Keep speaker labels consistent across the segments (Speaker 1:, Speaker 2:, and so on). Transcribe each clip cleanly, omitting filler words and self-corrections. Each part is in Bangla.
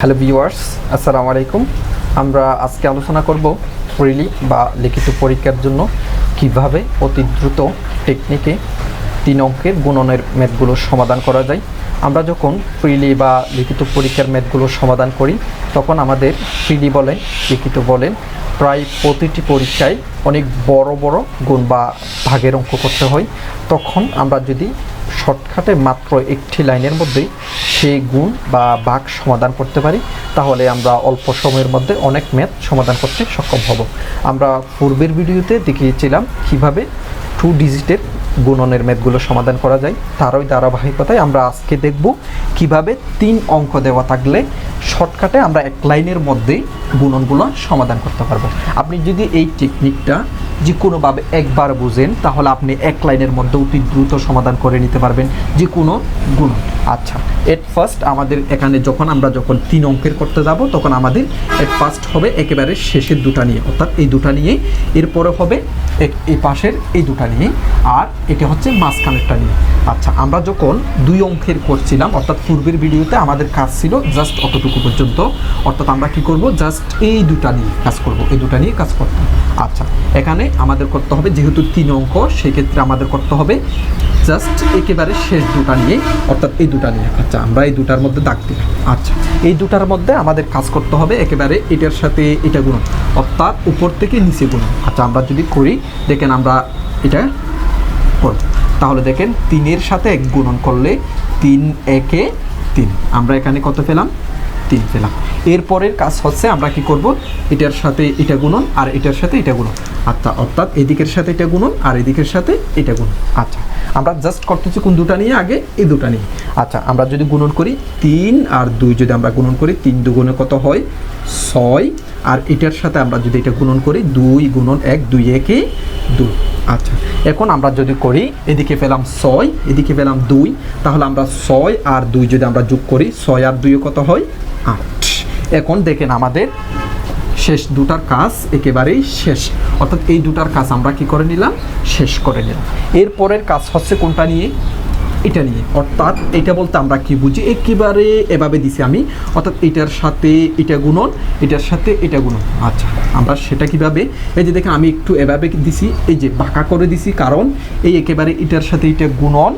Speaker 1: হ্যালো ভিউয়ার্স, আসসালামু আলাইকুম। আমরা আজকে আলোচনা করব প্রিলি বা লিখিত পরীক্ষার জন্য কিভাবে অতি দ্রুত টেকনিকে 3 অঙ্কের গুণনের ম্যাথগুলো সমাধান করা যায়। আমরা যখন প্রিলি বা লিখিত পরীক্ষার ম্যাথগুলো সমাধান করি তখন আমাদের প্রিলি বলেন লিখিত বলেন প্রায় প্রতিটি পরীক্ষায় অনেক বড় বড় গুণ বা ভাগের অঙ্ক করতে হয়। তখন আমরা যদি শর্টকাটে মাত্র একটি লাইনের মধ্যে সেই গুণ বা ভাগ সমাধান করতে পারি তাহলে আমরা অল্প সময়ের মধ্যে অনেক ম্যাথ সমাধান করতে সক্ষম হব। আমরা পূর্বের ভিডিওতে দেখিয়েছিলাম কিভাবে 2 ডিজিটের গুণনের ম্যাথগুলো সমাধান করা যায়। তারই ধারাবাহিকতায় আমরা আজকে দেখব কিভাবে 3 অঙ্ক দেওয়া থাকলে শর্টকাটে আমরা এক লাইনের মধ্যে গুণনগুলো সমাধান করতে পারবো। আপনি যদি এই টেকনিকটা যে কোনোভাবে একবার বুঝেন তাহলে আপনি এক লাইনের মধ্যে অতি দ্রুত সমাধান করে নিতে পারবেন যে কোনো গুণন। আচ্ছা, এট ফার্স্ট আমাদের এখানে আমরা যখন 3 অঙ্কের করতে যাব তখন আমাদের এট ফার্স্ট হবে একেবারে শেষের দুটা নিয়ে, অর্থাৎ এই দুটা নিয়ে, এরপরে হবে এই পাশের এই দুটা নিয়ে, আর এটা হচ্ছে মাঝখানেরটা নিয়ে। আচ্ছা, আমরা যখন 2 অঙ্কের করছিলাম অর্থাৎ পূর্বের ভিডিওতে আমাদের কাজ ছিল জাস্ট অতটুকু পর্যন্ত, অর্থাৎ আমরা কি করব জাস্ট এই দুটা নিয়ে কাজ করব, এই দুটা নিয়ে কাজ করতে। আচ্ছা, এখানে আমাদের করতে হবে যেহেতু 3 অঙ্ক, সেক্ষেত্রে আমাদের করতে হবে জাস্ট একেবারে শেষ দুটা নিয়ে, অর্থাৎ এই দুটা নিয়ে। আচ্ছা, আমরা এই দুটার মধ্যে দাগ দিই। আচ্ছা, এই দুটার মধ্যে আমাদের কাজ করতে হবে একেবারে এটার সাথে এটা গুণন, অর্থাৎ উপর থেকে নিচে গুণন। আচ্ছা, আমরা যদি করি দেখেন আমরা এটা করব, তাহলে দেখেন 3-এর সাথে 1 গুণন করলে 3 একে 3, আমরা এখানে কত পেলাম? 3 পেলাম। এরপরের কাজ হচ্ছে আমরা কি করব, এটার সাথে এটা গুণন আর এটার সাথে এটা গুণন। আচ্ছা, অর্থাৎ এদিকের সাথে এটা গুণন আর এদিকের সাথে এটা গুণন। আচ্ছা, আমরা জাস্ট করতেছি কোন দুটা নিয়ে? আগে এই দুটা নিয়ে। আচ্ছা, আমরা যদি গুণন করি 3 আর 2 যদি আমরা গুণন করি 3 দুগুণে কত হয়? 6। আর এটার সাথে আমরা যদি এটা গুণন করি 2 গুণন 1, 2 একে 2। আচ্ছা, এখন আমরা যদি করি এদিকে পেলাম 6, এদিকে পেলাম 2, তাহলে আমরা 6 আর 2 যদি আমরা যোগ করি 6 আর 2 কত হয়? 8। এখন দেখেন আমাদের শেষ দুটার কাজ একেবারেই শেষ, অর্থাৎ এই দুটার কাজ আমরা কি করে নিলাম? শেষ করে নিলাম। এরপরের কাজ হচ্ছে কোনটা নিয়ে? এটা নিয়ে, অর্থাৎ এটা বলতে আমরা কি বুঝি? একেবারে এভাবে দিছি আমি, অর্থাৎ এটার সাথে এটা গুণন, এটার সাথে এটা গুণন। আচ্ছা, আমরা সেটা কিভাবে? এই যে দেখেন আমি একটু এভাবে দিছি, এই যে বাঁকা করে দিছি, কারণ এই একেবারে এটার সাথে এটা গুণন,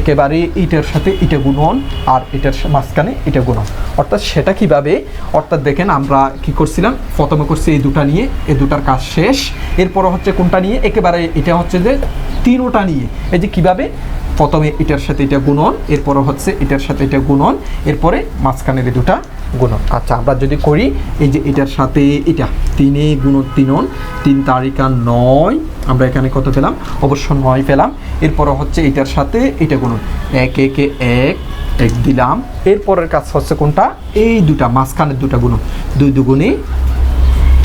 Speaker 1: একেবারে এটার সাথে এটা গুণন আর এটার মাঝখানে এটা গুণন। অর্থাৎ সেটা কিভাবে? অর্থাৎ দেখেন আমরা কি করছিলাম, প্রথমে করছি এই দুটা নিয়ে, এই দুটার কাজ শেষ। এরপরে হচ্ছে কোনটা নিয়ে? একেবারে এটা হচ্ছে যে 3টা নিয়ে। এই যে কিভাবে? প্রথমে এটার সাথে এটা গুণন, এরপরে হচ্ছে এটার সাথে এটা গুণন, এরপরে মাঝখানের এই দুটা গুণন। আচ্ছা, আমরা যদি করি এই যে এটার সাথে এটা 3 গুণন 3, 3 তারিখা 9, আমরা এখানে কত পেলাম? অবশ্য 9 পেলাম। এরপরে হচ্ছে এটার সাথে এটা গুণন, 1 একে 1, 1 দিলাম। এরপরের কাজ হচ্ছে কোনটা? এই দুটা মাঝখানের দুটা গুণন, 2 দুগুণে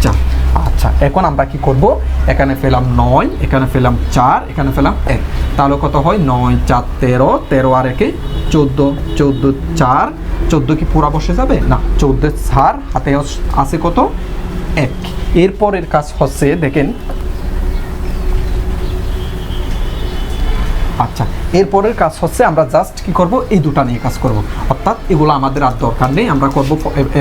Speaker 1: 4। আচ্ছা, এখন আমরা কি করব? এখানে পেলাম 9, এখানে পেলাম 4, এখানে পেলাম 1, তাহলে কত হয়? 9 4 13, 13 আর 1 14, 14 4, 14 কি পুরা বসে যাবে? না, 14 4 হাতে আছে কত? 1। এরপরের কাজ হচ্ছে দেখেন, আচ্ছা, এরপরের কাজ হচ্ছে আমরা জাস্ট কি করব? এই দুটা নিয়ে কাজ করব, অর্থাৎ এগুলো আমাদের আর দরকার নেই। আমরা করব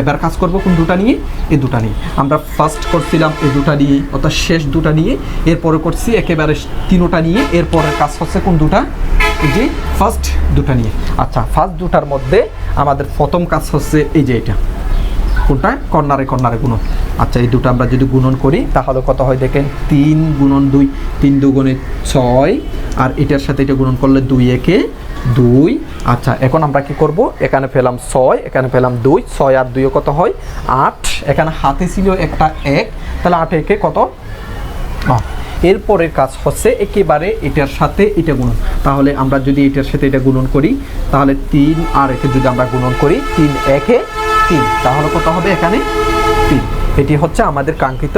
Speaker 1: এবার কাজ করব কোন দুটা নিয়ে? এই দুটা নিয়ে। আমরা ফার্স্ট করছিলাম এই দুটা নিয়ে, অর্থাৎ শেষ দুটা নিয়ে, এরপরে করছি একেবারে 3টা নিয়ে। এরপরের কাজ হচ্ছে কোন দুটা? এই যে ফার্স্ট দুটা নিয়ে। আচ্ছা, ফার্স্ট দুটার মধ্যে আমাদের প্রথম কাজ হচ্ছে এই যে এটা কোনটা? কর্নারে কর্নারে গুণন। আচ্ছা, এই দুটো আমরা যদি গুণন করি তাহলে কত হয় দেখেন? 3 গুণন 2, 3 দুগুণে 6, আর এটার সাথে এটা গুণন করলে 2 একে 2। আচ্ছা, এখন আমরা কি করব? এখানে পেলাম 6, এখানে পেলাম 2, 6 আর 2 কত হয়? 8। এখানে হাতে ছিল একটা 1, তাহলে 8 একে কত? 8। এরপরের কাজ হচ্ছে একেবারে এটার সাথে এটা গুণন, তাহলে আমরা যদি এটার সাথে এটা গুণন করি তাহলে 3 আর একে যদি আমরা গুণন করি 3 একে 3, তাহলে কত হবে? এখানে 3। এটি হচ্ছে আমাদের কাঙ্ক্ষিত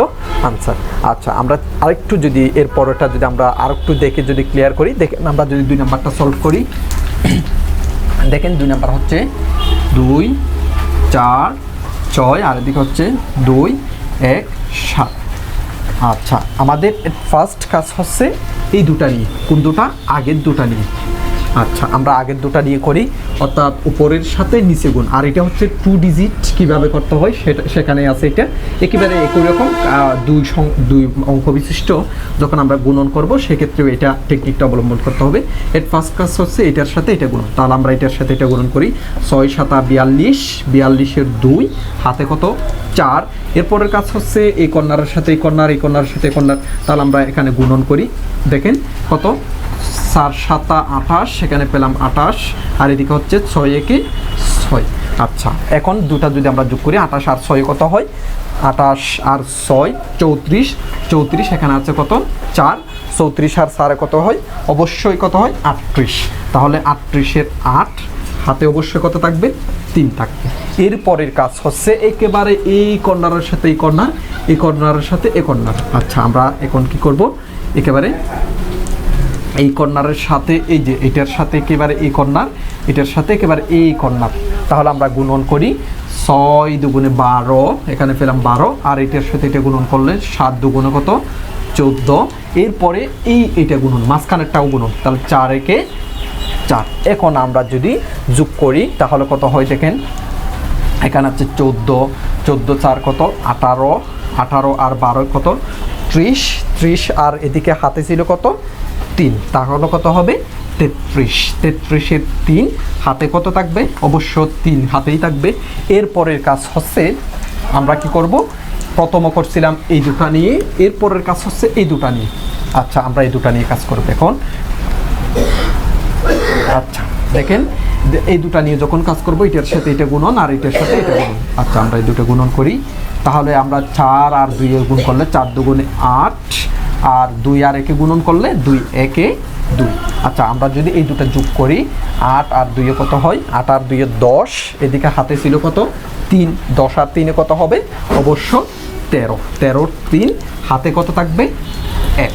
Speaker 1: আনসার। আচ্ছা, আমরা আরেকটু যদি এর পরেরটা যদি আমরা আরেকটু দেখে যদি ক্লিয়ার করি, দেখেন আমরা যদি 2 নাম্বারটা সলভ করি, দেখেন 2 নাম্বার হচ্ছে 2 4 6 আর এদিকে হচ্ছে 2 1 7। আচ্ছা, আমাদের ফার্স্ট কাজ হচ্ছে এই দুটা নিয়ে। কোন দুটা? আগের দুটা নিয়ে। আচ্ছা, আমরা আগের দুটা দিয়ে করি, অর্থাৎ উপরের সাথে নিচে গুণ। আর এটা হচ্ছে 2 ডিজিট কিভাবে করতে হয় সেখানে আছে এটা। একেবারে একই রকম দুই অঙ্ক বিশিষ্ট যখন আমরা গুণন করব সেক্ষেত্রেও এটা টেকনিকটা অবলম্বন করতে হবে। এর ফার্স্ট কাজ হচ্ছে এটার সাথে এটা গুণন। তাহলে আমরা এটার সাথে এটা গুণন করি। 6 7 42, 42-এর 2, হাতে কত 4। এরপরের কাজ হচ্ছে এই কর্নারের সাথে এই কর্নার, এই কর্নারের সাথে এই কর্নার। তাহলে আমরা এখানে গুণন করি। দেখেন কত 4 7 28, সেখানে পেলাম 28, আর এদিকে হচ্ছে 6 1 6। আচ্ছা, এখন দুটা যদি আমরা যোগ করি 28 আর 6 কত হয়? 28 আর 6 34, 34 এখানে আছে কত 4, 34 আর 4 কত হয়? অবশ্যই কত হয়? 38। তাহলে 38-এর 8, হাতে অবশ্যই কত থাকবে? 3 থাকবে। এরপরের কাজ হচ্ছে একেবারে এই কর্নারের সাথে এই কর্নার, এই কর্নারের সাথে এই কর্নার। আচ্ছা, আমরা এখন কি করব? একেবারে এই কর্নারের সাথে এই যে এটার সাথে একেবারে এই কর্নার, এটার সাথে একেবারে এই কর্নার। তাহলে আমরা গুণন করি। 6 2 12, এখানে পেলাম 12, আর এটার সাথে এটা গুণন করলে 7 2 কত 14। এরপরে এইটা গুণন, মাঝখানেরটাও গুণন, তাহলে 4 1 4। এখন আমরা যদি যোগ করি তাহলে কত হয় দেখেন, এখানে আছে 14, 14 4 কত 18, 18 আর 12 কত 30, 30 আর এদিকে হাতে ছিল কত 3, তাহলে কত হবে 33, 33-এর 3, হাতে কত থাকবে? অবশ্য 3 হাতেই থাকবে। এরপরের কাজ হচ্ছে আমরা কি করব? প্রথম করছিলাম এই দুটা নিয়ে, এরপরের কাজ হচ্ছে এই দুটা নিয়ে। আচ্ছা, আমরা এই দুটা নিয়ে কাজ করব এখন। আচ্ছা, দেখেন এই দুটা নিয়ে যখন কাজ করব এটার সাথে এটা গুণন আর এটার সাথে এটা গুণন। আচ্ছা, আমরা এই দুটো গুণন করি। তাহলে আমরা 4 আর 2 এর গুণ করলে 4 2 8, আর 2 আর 1 গুণন করলে 2 1 2। আচ্ছা, আমরা যদি এই দুটো যোগ করি 8 আর 2 কত হয়? 8 আর 2 10, এদিকে হাতে ছিল কত 3, 10 আর 3 কত হবে? অবশ্য 13, 13 3, হাতে কত থাকবে 1।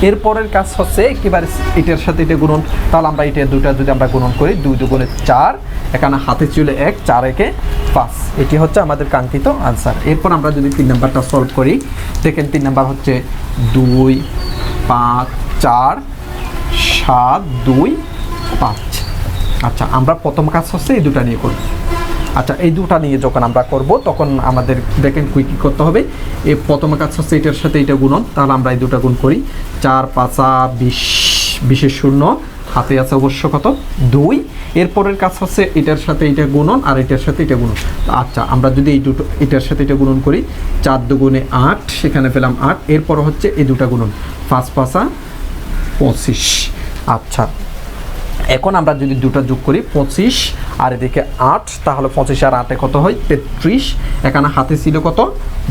Speaker 1: এরপরের কাজ হচ্ছে একেবারে এটার সাথে এটা গুণন। তাহলে আমরা এটা দুটা যদি আমরা গুণন করি 2 2 4, এখানে হাতে ছিল 1, 4 1 5। এটি হচ্ছে আমাদের কাঙ্ক্ষিত আনসার। এরপর আমরা যদি 3 নাম্বারটা সলভ করি, দেখেন 3 নাম্বার হচ্ছে 2 5 4 7 2 5। আচ্ছা, আমরা প্রথম কাজ হচ্ছে এই দুটা নিয়ে করব। আচ্ছা, এই দুটা নিয়ে যখন আমরা করব তখন আমাদের দেখেন কী করতে হবে। এই প্রথম কাজ হচ্ছে এটার সাথে এটা গুণন। তাহলে আমরা এই দুটা গুণ করি। 4 5 20, 20-এর 0, হাতে আছে অবশ্য কত 2। এরপরের কাজ হচ্ছে এটার সাথে এটা গুণন আর এটার সাথে এটা গুণন। আচ্ছা, আমরা যদি এই দুটো এটার সাথে এটা গুণন করি 4 2 8, সেখানে পেলাম 8। এরপর হচ্ছে এই দুটা গুণন 5 5 25। আচ্ছা, এখন আমরা যদি দুটা যোগ করি 25 আর এদিকে 8, তাহলে 25 আর 8 কত হয় 33। এখানে হাতে ছিল কত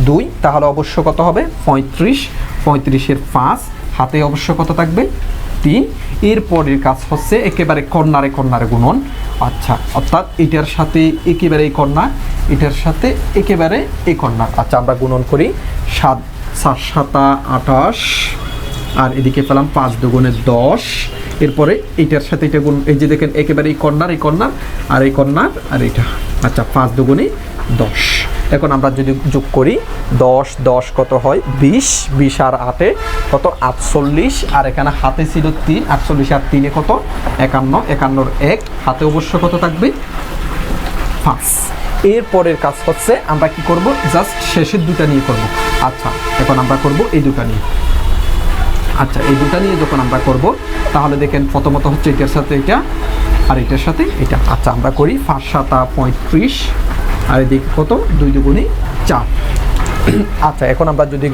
Speaker 1: 2, তাহলে অবশ্য কত হবে 35, 35-এর 5, হাতে অবশ্য কত থাকবে 3। এরপরের কাজ হচ্ছে একেবারে কর্নারে কর্নারে গুণন। আচ্ছা, অর্থাৎ এটার সাথে একেবারে এই কর্নার, এটার সাথে একেবারে এই কর্নার। আচ্ছা, আমরা গুণন করি 7 7 28, আর এদিকে পেলাম 5 2 10। এরপরে এইটার সাথে এটা গুণ, এই যে দেখেন একেবারে এই কর্নার, এই কর্নার আর এই কর্নার আর এইটা। আচ্ছা, 5 2 10। এখন আমরা যদি যোগ করি 10 10 কত হয় 20, 20 আর 8 কত 48, আর এখানে হাতে ছিল 3, 48 আর 3 কত 51, 51-এর 1, হাতে অবশ্য কত থাকবে 5। এরপরের কাজ হচ্ছে আমরা কি করব? জাস্ট শেষের দুটা নিয়ে করব। আচ্ছা, এখন আমরা করব এই দুটা নিয়ে। আচ্ছা, এই দুটা নিয়ে যখন আমরা করব তাহলে দেখেন প্রথমত হচ্ছে এটার সাথে এটা আর এটার সাথে এটা। আচ্ছা, আমরা করি 5 7 35, আর এদিকে কত 2 2 4। আচ্ছা, এখন আমরা যদি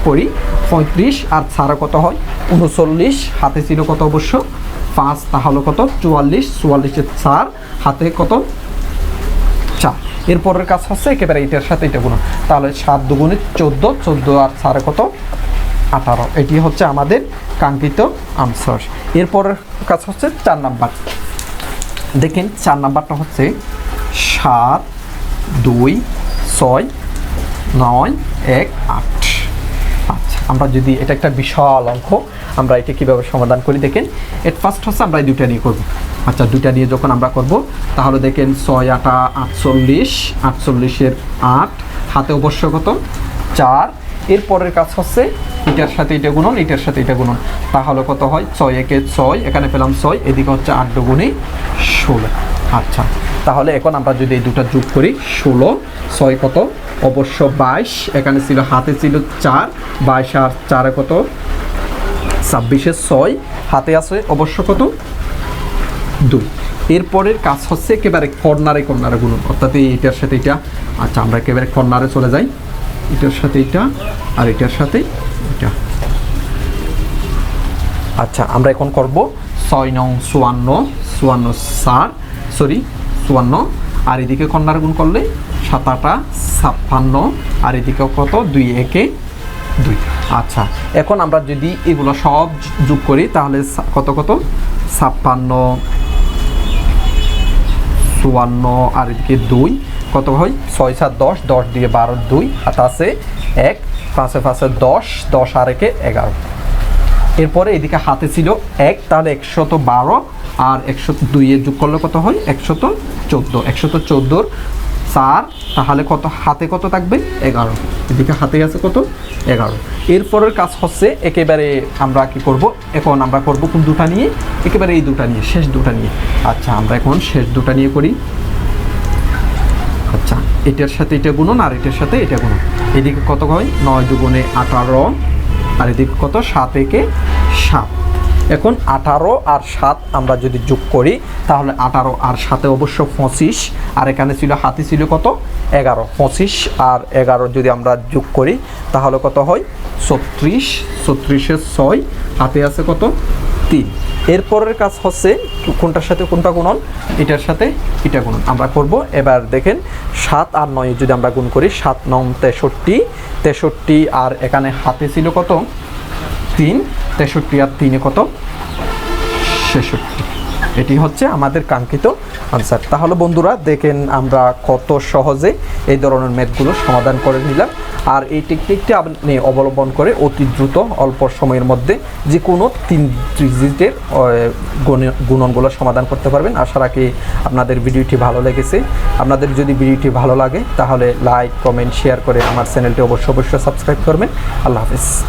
Speaker 1: করি 35 আর 4 কত হয় 39, হাতে ছিল কত অবশ্য 5, তাহলে কত 44, 44-এর 4, হাতে কত 4। এরপরের কাজ হচ্ছে একেবারে এটার সাথে এটা গুণ। তাহলে 7 2 14, 14 আর 4 কত 18। এটি হচ্ছে আমাদের কাঙ্ক্ষিত আনসার। এরপরের কাজ হচ্ছে 4 নাম্বার। দেখেন 4 নাম্বারটা হচ্ছে 7 2 6 9 1 8। আচ্ছা, আমরা যদি এটা একটা বিশাল অঙ্ক, আমরা এটা কীভাবে সমাধান করি দেখেন। এট ফার্স্ট হচ্ছে আমরা এই দুটা নিয়ে করব। আচ্ছা, দুটা নিয়ে যখন আমরা করব তাহলে দেখেন 6 8 48, 48-এর 8, হাতে অবশ্য কত 4। এরপরের কাজ হচ্ছে এটার সাথে এটা গুণন, এটার সাথে এটা গুণন, তাহলে কত হয় 6 একে 6, এখানে পেলাম 6, এদিকে হচ্ছে 8 দুগুণে 16। আচ্ছা, তাহলে এখন আমরা যদি এই দুটো যোগ করি 16, 6 কত অবশ্য 22, এখানে ছিল হাতে ছিল 4, 22 আর 4 কত 26, 6 হাতে আছে অবশ্য কত 2। এরপরের কাজ হচ্ছে একেবারে কর্নারে গুণন, অর্থাৎ এইটার সাথে এটা। আচ্ছা, আমরা একেবারে কর্নারে চলে যাই, এটার সাথে এটা আর এটার সাথে এটা। আচ্ছা, আমরা এখন করব 6 নং 54, 54 আর এদিকে কর্নার গুণ করলে 7 8 56 আর এদিকে কত 2 একে 2। আচ্ছা, এখন আমরা যদি এগুলো সব যোগ করি তাহলে কত 56 54 আর এদিকে 2 কত হয় 6 7 10, 10 দিয়ে 12, 2 হাত আছে 1, 5 5 10, 10 আর একে 11। এরপরে এদিকে হাতে ছিল 1, তাহলে 112 আর 102 এর যোগ করলে কত হয় 114, 114 4, তাহলে কত হাতে কত থাকবে 11, এদিকে হাতে আছে কত 11। এরপরের কাজ হচ্ছে একেবারে আমরা কি করব, এখন আমরা করব কোন দুটা নিয়ে, একেবারে এই দুটা নিয়ে, শেষ দুটা নিয়ে। আচ্ছা, আমরা এখন শেষ দুটা নিয়ে করি। আচ্ছা, এটার সাথে এটা গুণন আর এটার সাথে এটা গুণন, এদিকে কত হয় 9 দুগুণে 18 আর এদিকে কত 7 একে 7। এখন 18 আর 7 আমরা যদি যোগ করি তাহলে 18 আর 7 অবশ্য 25, আর এখানে ছিল হাতে ছিল কত 11, 25 আর 11 যদি আমরা যোগ করি তাহলে কত হয় 36, 36 6 হাতে আছে কত 3। এরপরের কাজ হচ্ছে কোনটার সাথে কোনটা গুণন, এটার সাথে এটা গুণন আমরা করব। এবার দেখেন 7 আর 9 যদি আমরা গুণ করি 7 9 63, 63 আর এখানে হাতে ছিল কত 3, 63 আর 3 কত 66। এটি হচ্ছে আমাদের কাঙ্ক্ষিত আনসার। তাহলে বন্ধুরা দেখেন আমরা কত সহজে এই ধরনের ম্যাথগুলো সমাধান করে নিলাম। আর এই টেকনিকটি আপনি অবলম্বন করে অতি দ্রুত অল্প সময়ের মধ্যে যে কোনো 3 ডিজিটের গুণনগুলো সমাধান করতে পারবেন। আশা রাখি আপনাদের ভিডিওটি ভালো লেগেছে। আপনাদের যদি ভিডিওটি ভালো লাগে তাহলে লাইক কমেন্ট শেয়ার করে আমার চ্যানেলটি অবশ্যই সাবস্ক্রাইব করবেন। আল্লাহ হাফেজ।